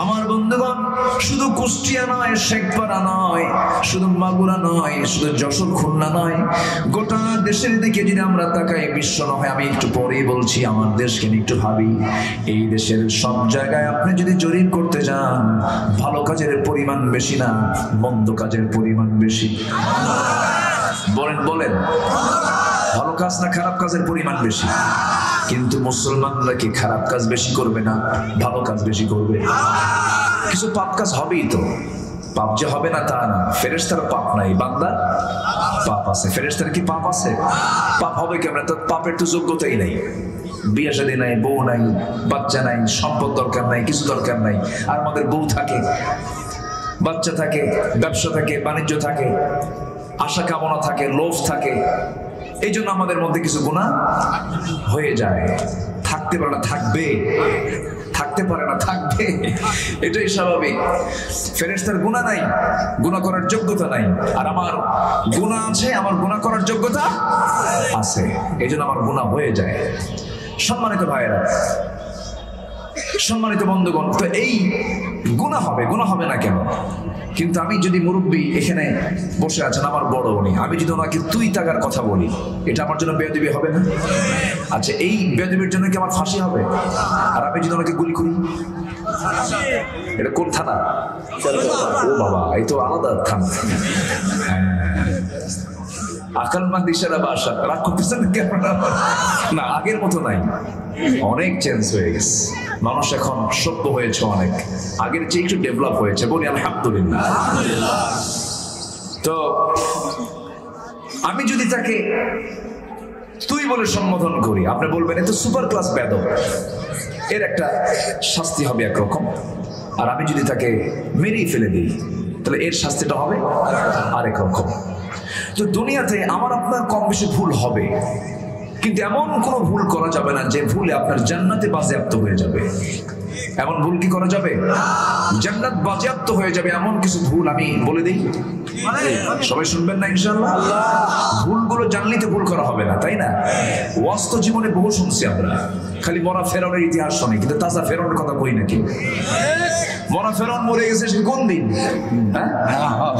A: আমার বন্ধুগণ শুধু কুষ্টিয়া নয়, শেখপাড়া নয়, শুধু মাগুরা নয়, শুধু যশোর খুলনা নয়, গোটা দেশের দিকে যদি আমরা তাকাই, বিশ্ব নয়, আমি একটু পরেই বলছি, আমার দেশকে নিয়ে একটু ভাবি। এই দেশের সব জায়গায় আপনি যদি জরিপ করতে যান, ভালো কাজের পরিমাণ বেশি না মন্দ কাজের পরিমাণ বেশি? বলেন বলেন, ভালো কাজ না খারাপ কাজের পরিমাণ বেশি? কিন্তু মুসলমানরা কি খারাপ কাজ বেশি করবে না ভালো কাজ বেশি করবে? কিছু পাপ কাজ হবেই তো, পাপ যে হবে না তা না। ফেরেশতার পাপ নাই, বান্দা পাপ আছে। ফেরেশতার কি পাপ আছে? পাপ হবে কেমন? তো পাপের তো যোগ্যতাই নাই, বিয়ে শাদী নাই, বউ নাই, বাচ্চা নাই, সম্পদ দরকার নাই, কিছু দরকার নাই। আর আমাদের বউ থাকে, বাচ্চা থাকে, ব্যবসা থাকে, বাণিজ্য থাকে, আশা কামনা থাকে, লোভ থাকে। এই জন্য আমাদের মধ্যে কিছু গুনাহ হয়ে যায়। থাকতে পারে না, থাকবে, থাকতে পারে না, থাকবে, এটাই স্বাভাবিক। ফেরেশতার গুনাহ নাই, গুনাহ করার যোগ্যতা নাই। আর আমার গুনাহ আছে, আমার গুনাহ করার যোগ্যতা আছে, এই জন্য আমার গুনাহ হয়ে যায়। সম্মানিত ভাইয়েরা, সম্মানিত বন্ধুগণ, তো এই গুনাহ হবে, গুনাহ হবে না কেন? কিন্তু আমি যদি মুরব্বী এখানে বসে আছেন, আমার বড় উনি, আমি যদি ওনাকে তুই তাকার কথা বলি, এটা আমার জন্য বেয়াদবি হবে না? আচ্ছা, এই বেয়াদবির জন্য কি আমার ফাঁসি হবে? আর আমি যদি ওনাকে গুলি করি, এটা কোন থানা? ও বাবা, এই তো আলাদা থানা। আকালমান দিশারা বাসা, রাগ করতেছেন না? আগের মতো নাই, অনেক চেঞ্জ হয়ে গেছে। মানুষ এখন সভ্য হয়েছে অনেক, আগের চেয়ে একটু ডেভেলপ হয়েছে, বলি আলহামদুলিল্লাহ। তো আমি যদি তাকে তুই বলে সম্বোধন করি, আপনি বলবেন এ তো সুপার ক্লাস বেয়াদব, এর একটা শাস্তি হবে একরকম। আর আমি যদি তাকে মেরেই ফেলে দিই, তাহলে এর শাস্তিটা হবে আরেক রকম। তো দুনিয়াতে আমার আপনার কম বেশি ভুল হবে, কিন্তু এমন কোনো ভুল করা যাবে না যে ভুলে আপনার জান্নাতে বাজেয়াপ্ত হয়ে যাবে। এমন ভুল কি করা যাবে? জান্নাত বাজেয়াপ্ত হয়ে যাবে এমন কিছু ভুল আমি বলে দিই, সবাই শুনবেন না ইনশাআল্লাহ? ভুলগুলো জানলেই তো ভুল করা হবে না, তাই না? বাস্তব জীবনে বহু শুনছি আমরা, খালি মরা ফেরাউনের ইতিহাস শুনি, কিন্তু তাজা ফেরাউনের কথা কই নাকি? মরা ফেরাউন মরে গেছে সে কোন দিন?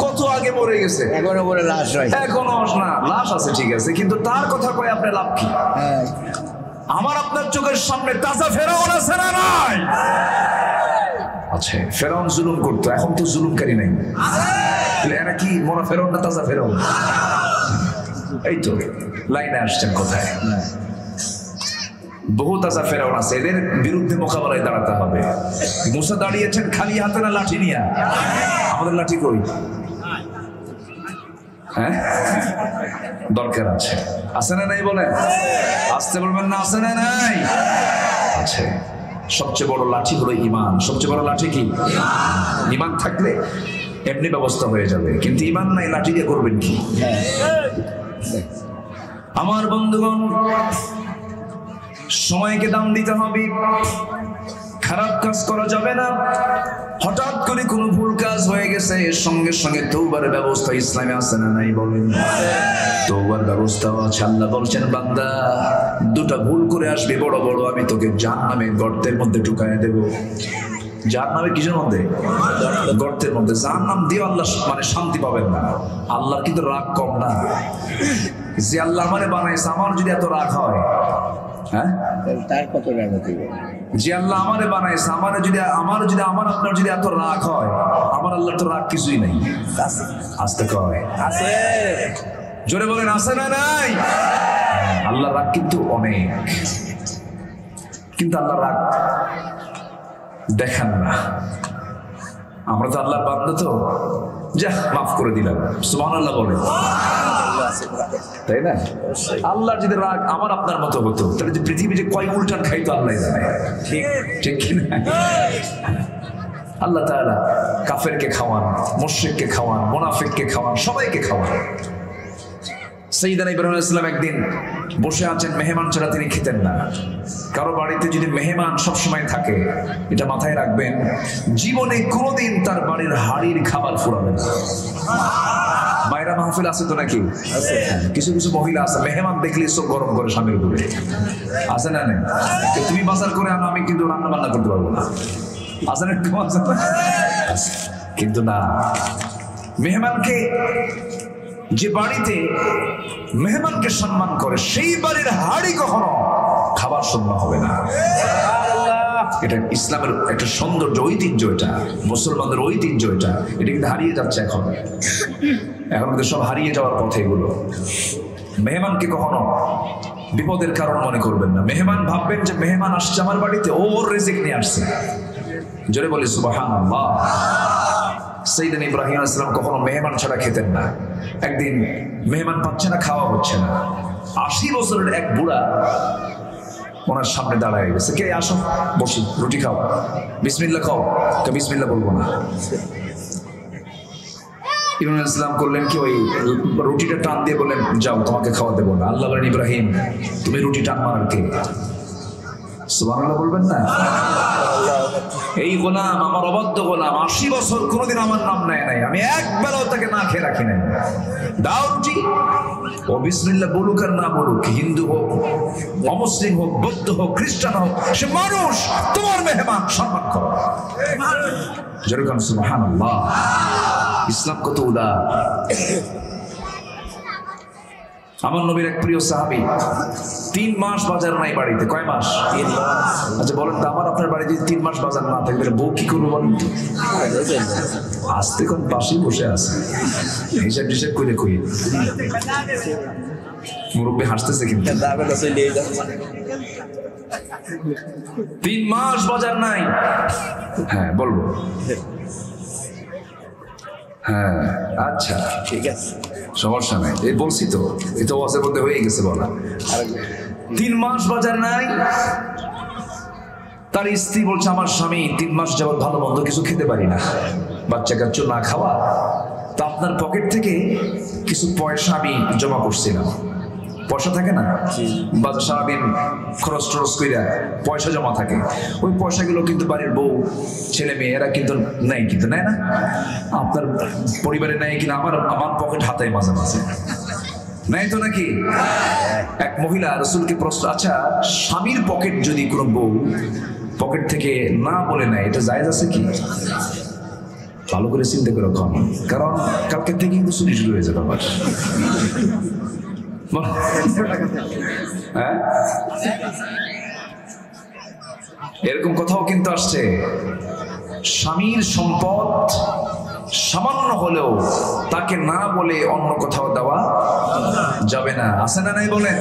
A: কত আগে মরে গেছে,
B: এখনো বলে লাশ হয়,
A: এখনো না লাশ আছে, ঠিক আছে, কিন্তু তার কথা কয়ে আপনার লাভ কি? আমার আপনার চোখের সামনে তাজা ফেরাউন আছে না নাই? আছে। ফেরাউন জুলুম করতো, এখন তো জুলুমকারী নাই। এরা কি মরা ফেরাউন না তাজা ফেরাউন? এই তো লাইনে আসছেন কোথায়। বহু তাজা ফেরাউন আছে, এদের বিরুদ্ধে মোকাবেলায় দাঁড়াতে হবে। মুসা দাঁড়িয়েছেন খালি হাতে না লাঠি নিয়ে? আমাদের লাঠি কই? হ্যাঁ, দরকার আছে, আছে না নাই? বলেন, আসতে বলবেন না, আছে না নাই? আছে। সবচেয়ে বড় লাঠি হলো ঈমান। সবচেয়ে বড় লাঠি কি? ঈমান থাকলে এমনি ব্যবস্থা হয়ে যাবে, কিন্তু ঈমান নাই, লাঠি দিয়ে করবেন কি? আমার বন্ধুগণ, সময়কে দাম দিতে হবে, খারাপ কাজ করা যাবে না। হঠাৎ করে কোনো ভুল কাজ হয়ে গেছে, সঙ্গে সঙ্গে তওবার ব্যবস্থা ইসলামে আছে না নাই? বলেন, তওবার ব্যবস্থা আছে। আল্লাহ বলছেন, বান্দা দুটা ভুল করে আসবে বড় বড়, আমি তোকে জাহান্নামের গর্তের মধ্যে ঢুকায় দেব। জাহান্নামে কিসের মধ্যে? গর্তের মধ্যে। জাহান্নাম দিয়ে আল্লাহ মানে শান্তি পাবেন না। আল্লাহর কিন্তু রাগ কম না, যে আল্লাহ আমারে বানাইছে, আমার যদি এত রাগ হয়, হ্যাঁ,
B: তার কত রাগ হতে?
A: যে আল্লাহ আমারে বানাইছে, আমার আপনার যদি এত রাগ হয়, আমার আল্লাহর তো রাগ কিছুই নাই। আসতে কয় আছে, জোরে বলেন, আছে না নাই? আল্লাহর রাগ কিন্তু অনেক, কিন্তু আল্লাহর রাগ দেখান না। আমরা তো আল্লাহর বান্দা, তো যা মাফ করে দিলাম, সুবহানাল্লাহ বলেন, তাই না? আল্লাহর যদি রাগ আমার আপনার মতো হতো, তাহলে যে পৃথিবী যে কয় উল্টান খাইতো আল্লাহ জানে, ঠিক ঠিক কিনা? আল্লাহ তাআলা কাফেরকে খাওয়ান, মুশরিককে খাওয়ান, মুনাফিককে খাওয়ান, সবাইকে খাওয়ান। সাইয়েদনা ইব্রাহিম আলাইহিস সালাম একদিন বসে আছেন, মেহমান ছাড়া তিনি খেতেন না। কারো বাড়িতে যদি মেহমান সবসময় থাকে, এটা মাথায় রাখবেন, জীবনে কোনোদিন তার বাড়ির হাড়ির খাবার ফুরাবে না। মায়েরা মাহফিল আছে তো নাকি? কিছু কিছু মহিলা আছে, মেহমান দেখলেই চোখ গরম করে স্বামীর উপরে, আছে না? নেই, তুমি বাজার করে আনো, আমি কিন্তু রান্না বান্না করতে পারবো না, আছে না? কিন্তু না, মেহমানকে, যে বাড়িতে মেহমানকে সম্মান করে, সেই বাড়ির হাড়ি কখনো খাবার শূন্য হবে না। এটা ইসলামের একটা সৌন্দর্য, ঐতিহ্য, এটা মুসলমানদের ঐতিহ্য, এটা কিন্তু হারিয়ে যাচ্ছে এখন কিন্তু সব হারিয়ে যাওয়ার পথে এগুলো। মেহমানকে কখনো বিপদের কারণ মনে করবেন না। মেহমান ভাববেন যে মেহমান আসছে আমার বাড়িতে, ওর রিজিক নিয়ে আসছে। জোরে বলি সুবহানাল্লাহ। সাইয়েদনা ইব্রাহিম আলাইহিস সালাম কখনো মেহমান ছাড়া খেতেন না। একদিন মেহমান পাচ্ছে না, খাওয়া হচ্ছে না। 80 বছরের এক বুড়া ওনার সামনে দাঁড়ায় গেছে, কে আসো বসি, রুটি খাও, বিসমিল্লাহ খাও। তো বিসমিল্লাহ বলবো না। ইব্রাহিম আলাইহিস সালাম করলেন কি, ওই রুটিটা টান দিয়ে বললেন, যাও তোমাকে খাওয়া দেবো না। আল্লাহ বলেন, ইব্রাহিম তুমি রুটি টান মারার কে? সুবহানাল্লাহ বলবেন না? এই গোলাম, আমার অবাধ্য গোলাম, 80 বছর কোনোদিন আমার নাম নেয় নাই, আমি একবেলাও তাকে না খেয়ে রাখি নাই। দাও রুটি। ও বিসমিল্লাহ বলুক আর না বলুক, হিন্দু হোক, অমুসলিম হোক, বৌদ্ধ হোক, খ্রিস্টান হোক, সে মানুষ, তোমার মেহমান, সম্মান করো। যেরকম সুবহানাল্লাহ। ইসলাম কত উদার। আমার নবীর এক প্রিয় সাহাবী 3 মাস বাজার নাই বাড়িতে। কয় মাস? 3 মাস। আচ্ছা বলেন তো, আমার আপনার বাড়িতে 3 মাস বাজার না থাকে তাহলে বউ কি করবো বলেন তো? আসতে কোন পাশেই বসে আছে, হিসাব টিসাব করে কই। মুরব্বী হাসতেছে কিন্তু। 3 মাস বাজার নাই। হ্যাঁ বলবো। হ্যাঁ আচ্ছা ঠিক আছে, সমস্যা নাই। এই বলছি তো, এই তো ওয়াজের মধ্যে হয়ে গেছে বলা। 3 মাস বাজার নাই। তার স্ত্রী বলছে, আমার স্বামী 3 মাস যাবত ভালো মন্দ কিছু খেতে পারি না, বাচ্চা কাচ্চা না খাওয়া, তো আপনার পকেট থেকে কিছু পয়সা আমি জমা করছিলাম। পয়সা থাকে না বাজার, সারাদিন খরচ টরচ কইরা পয়সা জমা থাকে, ওই পয়সাগুলো কিন্তু বাড়ির বউ ছেলে মেয়ে এরা কিন্তু নেয়, কিন্তু নেয় না? আপনার পরিবারে নেয় কিনা আমার পকেট হাতায় মাঝে মাঝে নেয় তো নাকি? এক মহিলা রাসূলকে প্রশ্ন, আচ্ছা স্বামীর পকেট যদি কোনো বউ পকেট থেকে না বলে নেয়, এটা জায়েজ আছে কি? ভালো করে চিন্তা করে কম, কারণ কালকে থেকে কিন্তু চুরি শুরু হয়ে যাবে আমার। হ্যাঁ এরকম কথাও কিন্তু আসছে, স্বামীর সম্পদ সামান্য হলেও তাকে না বলে অন্য কোথাও দেওয়া যাবে না। আছে না নাই বলেন?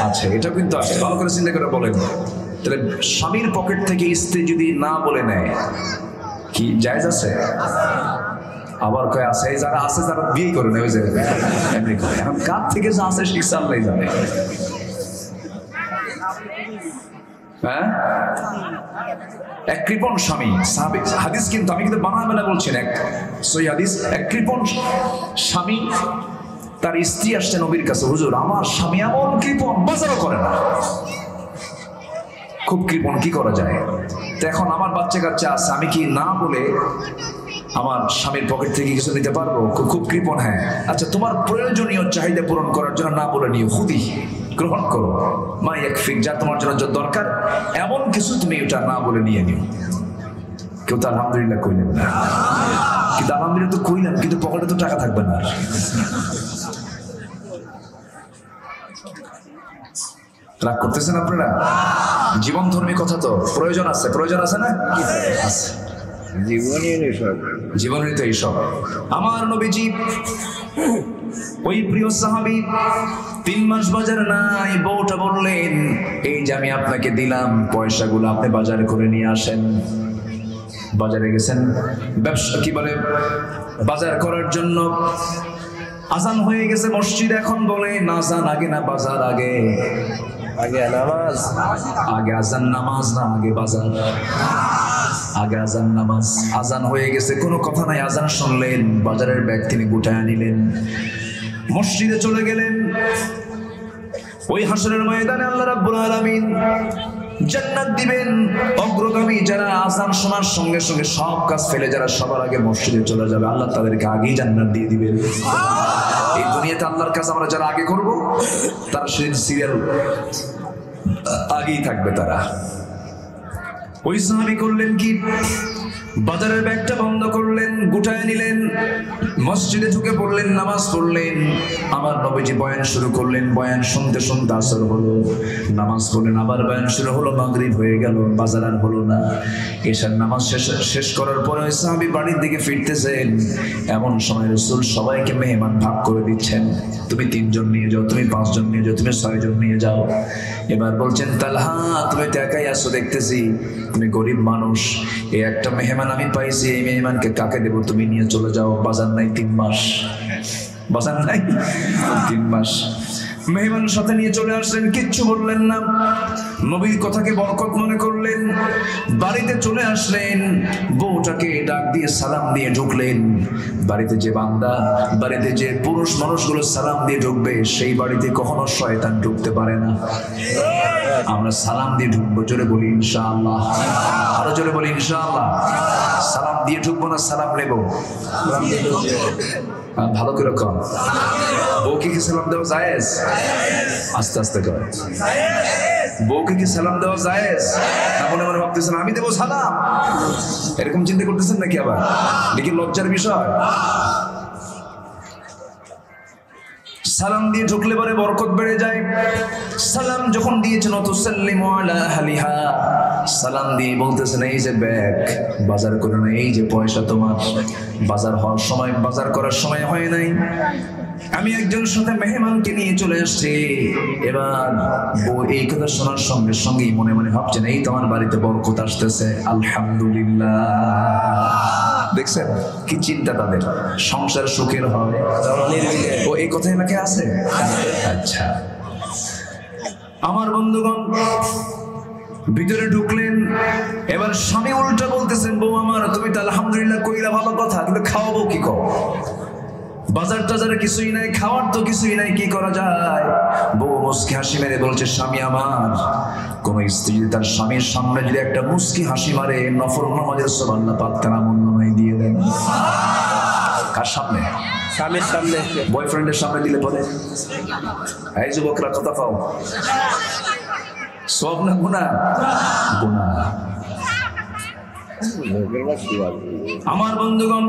A: আচ্ছা, এটা কিন্তু আসছে, ভালো করে চিন্তা করে বলেন। তাহলে স্বামীর পকেট থেকে স্ত্রী যদি না বলে নেয়, কি জায়েজ আছে? আবার কয় আছে, যারা আছে যারা বিয়ে করে নেয়, ওই যে এমনি করে। এখন কার থেকে যা আছে শিখছে আল্লাহই জানে। হ্যাঁ এক কৃপণ স্বামী, সাহাবী হাদিস কিন্তু, আমি কিন্তু বানায় বানায় বলছি না, এক সহিহ হাদিস। এক কৃপণ স্বামী, তার স্ত্রী আসছে নবীর কাছে, হুজুর আমার স্বামী এমন কৃপণ, বাজারও করে না, খুব কৃপণ, কি করা যায়? তো এখন আমার বাচ্চা কাচ্চা আছে, আমি কি না বলে আমার স্বামীর পকেট থেকে কিছু নিতে পারবো? খুব কৃপণ। হ্যাঁ আচ্ছা, তোমার প্রয়োজনীয় চাহিদা পূরণ করার জন্য না বলে নিও, খুদি গ্রহণ করো, মা ইয়াকফিক, যা তোমার জন্য যা দরকার এমন কিছু তুমি ওটা না বলে নিয়ে নিও। কেউ তো আলহামদুলিল্লাহ কইলেন না, কিন্তু আলহামদুলিল্লাহ তো কইলাম, কিন্তু পকেটে তো টাকা থাকবে না। রাগ করতেছেন আপনারা? জীবন ধর্মী কথা তো, প্রয়োজন আছে, প্রয়োজন আছে না? আছে, জীবনের তো এইসব। আমার নবীজি ওই প্রিয় সাহাবী 3 মাস বাজার নাই, বউটা বললেন, এই যে আমি আপনাকে দিলাম পয়সাগুলো, আপনি বাজারে করে নিয়ে আসেন। বাজারে গেছেন ব্যবসা, কি বলে, বাজার করার জন্য। আজান হয়ে গেছে মসজিদ, এখন বলে না আজান আগে না বাজার আগে? আগে নামাজ, আগে আজান, নামাজ না আগে বাজার? আগে আজান নামাজ। আজান হয়ে গেছে, কোনো কথা নাই, আজান শুনলেন, বাজারের ব্যাগ তিনি গুটায় নিলেন, মসজিদে চলে গেলেন। ওই হাসরের ময়দানে আল্লাহ রাব্বুল আলামিন জান্নাত দিবেন অগ্রগামী যারা আজান শোনার সঙ্গে সঙ্গে সব কাজ ফেলে যারা সবার আগে মসজিদে চলে যাবে, আল্লাহ তাদেরকে আগেই জান্নাত দিয়ে দিবেন। এই দুনিয়াতে আল্লাহর কাজ আমরা যারা আগে করব, তারা সেই সিরিয়াল আগেই থাকবে তারা। ওই সাহাবী করলেন কি, বাজারের ব্যাগটা বন্ধ করলেন, গুটায় নিলেন, মসজিদে ঢুকে পড়লেন, নামাজ পড়লেন। আমার নবীজি বয়ান শুরু করলেন, বয়ান শুনতে শুনতে আসর হলো, নামাজ পড়লেন, আবার বয়ান শুরু হলো, মাগরিব হয়ে গেল, বাজার আর হলো না। এশার নামাজ শেষ করার পরে সাহাবী বাড়ির দিকে ফিরতেছেন, এমন সময় রাসূল সবাইকে মেহমান ভাগ করে দিচ্ছেন। তুমি 3 জন নিয়ে যাও, তুমি 5 জন নিয়ে যাও, তুমি 6 জন নিয়ে যাও। এবার বলছেন, তালহা তুমি তো একাই আসো দেখতেছি, তুমি গরিব মানুষ, এই একটা মেহমান আমি পাইছি, এই মেহমানকে কাকে দেবো, তুমি নিয়ে চলে যাও, বাজার নাই 3 মাস, বাজার নাই 3 মাস। মেহমানের সাথে নিয়ে চলে আসলেন, কিচ্ছু বললেন না, নবীর কথাকে বরকত মনে করলেন। বাড়িতে চলে আসলেন, বউটাকে ডাক দিয়ে সালাম দিয়ে ঢুকলেন। বাড়িতে যে বান্দা, বাড়িতে যে পুরুষ মানুষগুলো সালাম দিয়ে ঢুকবে, সেই বাড়িতে কখনো শয়তান ঢুকতে পারে না। আমরা সালাম দিয়ে ঢুকবো, জোরে বলি ইনশাআল্লাহ, আরো জোরে বলি ইনশাআল্লাহ। সালাম দিয়ে ঢুকবো না সালাম নেবো? ভালো করে কম। বউকে কি সালাম দেওয়া জায়েজ? আস্তে আস্তে কর। বউকে কি সালাম দেওয়া জায়েজ? না মনে মনে ভাবতেছেন আমি দেবো সালাম, এরকম চিন্তা করতেছেন নাকি? আবার দেখি লজ্জার বিষয়। সালাম দিয়ে ঢুকলে পরে বরকত বেড়ে যায়। সালাম যখন দিয়েছেন, অতুসাল্লিমু আলা আহলিহা, সালাম দিয়ে বলতেছেন এই যে ব্যাগ বাজার করে না, এই যে পয়সা তোমার, বাজার হওয়ার সময়, বাজার করার সময় হয় নাই, আমি একজনের সাথে মেহমানকে নিয়ে চলে আসছি। এবার বউ এই কথা শোনার সঙ্গে সঙ্গেই মনে মনে ভাবছেন এই তোমার বাড়িতে বরকত আসতেছে, আলহামদুলিল্লাহ। দেখছেন কি চিন্তা তাদের, সংসার সুখের হয়। ও এই কথা এলাকে আছে? আচ্ছা, আমার বন্ধুগণ ভিতরে ঢুকলেন। এবার স্বামী উল্টা বলতেছেন, বউ আমার তুমি তো আলহামদুলিল্লাহ কইলা ভালো কথা, কিন্তু খাওয়াবো কি কও? বাজার টাজারে কিছুই নাই, খাওয়ার তো কিছুই নাই, কি করা যায়? বউ মুস্কি হাসি মেরে বলছে, স্বামী আমার, কোন স্ত্রী তার স্বামীর সামনে যদি একটা মুস্কি হাসি মারে, নফল নামাজের সব আল্লাহ পাক তার আমলনামায় দিয়ে দেন। কার সামনে?
B: স্বামীর সামনে।
A: বয়ফ্রেন্ডের সামনে দিলে পরে? এই যুবকরা কথা পাও, সব না গুনাহ? গুনাহ। আমার বন্ধুগণ,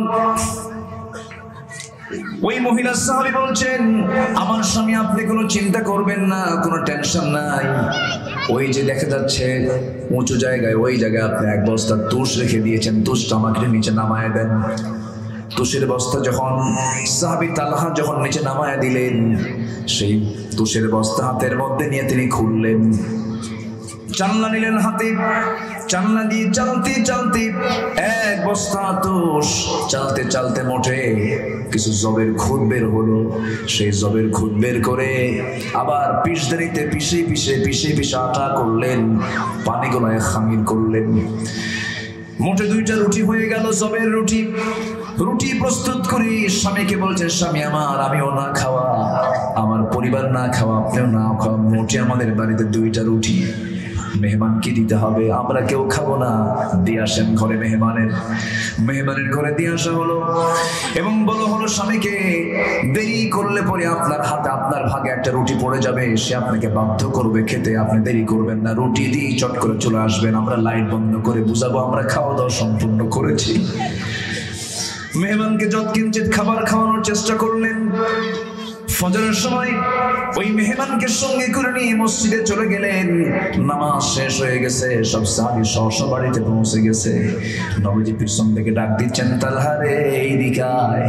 A: ওই মহিলা সাহাবী বলছেন, আমার স্বামী আপনি কোনো চিন্তা করবেন না, কোনো টেনশন নাই, ওই যে দেখা যাচ্ছে উঁচু জায়গায়, ওই জায়গায় আপনি 1 বস্তা তুষ রেখে দিয়েছেন, তুষটা আমাকে নিচে নামায় দেন। তুষের বস্তা যখন সাহাবী তালহা যখন নিচে নামায় দিলেন, সেই তুষের বস্তা হাতের মধ্যে নিয়ে তিনি খুললেন, চালনা নিলেন হাতে, চালনা দিয়ে চালতে চালতে 1 বস্তা তুষ চালতে চালতে মোটে কিছু জবের খুদ বের হলো। সেই জবের খুদ বের করে আবার পিষদানিতে পিষে পিষে পিষে পিষে আটা করলেন, পানি গোলায় খামির করলেন। মোটে 2টা রুটি হয়ে গেল, জবের রুটি। রুটি প্রস্তুত করে স্বামীকে বলছেন, স্বামী আমার, আমিও না খাওয়া, আমার পরিবার না খাওয়া, আপনিও না খাওয়া, মোটে আমাদের বাড়িতে 2টা রুটি, মেহমানকে দিতে হবে, আমরা কেউ খাবো না, দিয়ে আসেন ঘরে। মেহমানের ঘরে দিয়ে আসা হলো এবং বলা হলো স্বামীকে, দেরি করলে পরে আপনার হাতে, আপনার ভাগে একটা রুটি পড়ে যাবে, সে আপনাকে বাধ্য করবে খেতে, আপনি দেরি করবেন না, রুটি দিয়ে চট করে চলে আসবেন, আমরা লাইট বন্ধ করে বুঝাবো আমরা খাওয়া দাওয়া সম্পূর্ণ করেছি। মেহমানকে যৎকিঞ্চিৎ খাবার খাওয়ানোর চেষ্টা করলেন। ফজরের সময় ওই মেহমানকে সঙ্গে করে নিয়ে মসজিদে চলে গেলেন। নামাজ শেষ হয়ে গেছে, সব সাহাবী সহসা বাড়িতে পৌঁছে গেছে। নবীজি পিছন থেকে ডাক দিচ্ছেন, তালহা রে এইদিকে আয়।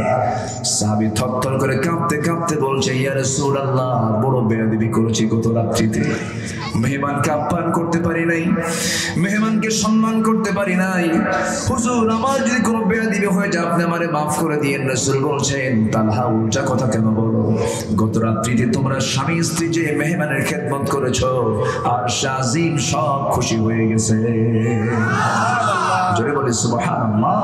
A: সাহাবী থরথর করে কাঁপতে কাঁপতে বলছে, ইয়া রাসূলুল্লাহ, বড় বেয়াদবি করেছি গত রাত্রিতে, মেহমানকে আপ্যায়ন করতে পারি নাই, মেহমানকে সম্মান করতে পারি নাই, হুজুর আমার যদি কোনো বেয়াদবি হয়ে যায় আপনি আমারে মাফ করে দিয়েন। রাসূল বলছেন, তালহা উল্টা কথা কেন বলো? গত রাত্রিতে তোমরা স্বামী স্ত্রী যে মেহমানের খেদমত করেছো, আর শাজিম সব খুশি হয়ে গেছে। জোরে বলে সুবহানাল্লাহ।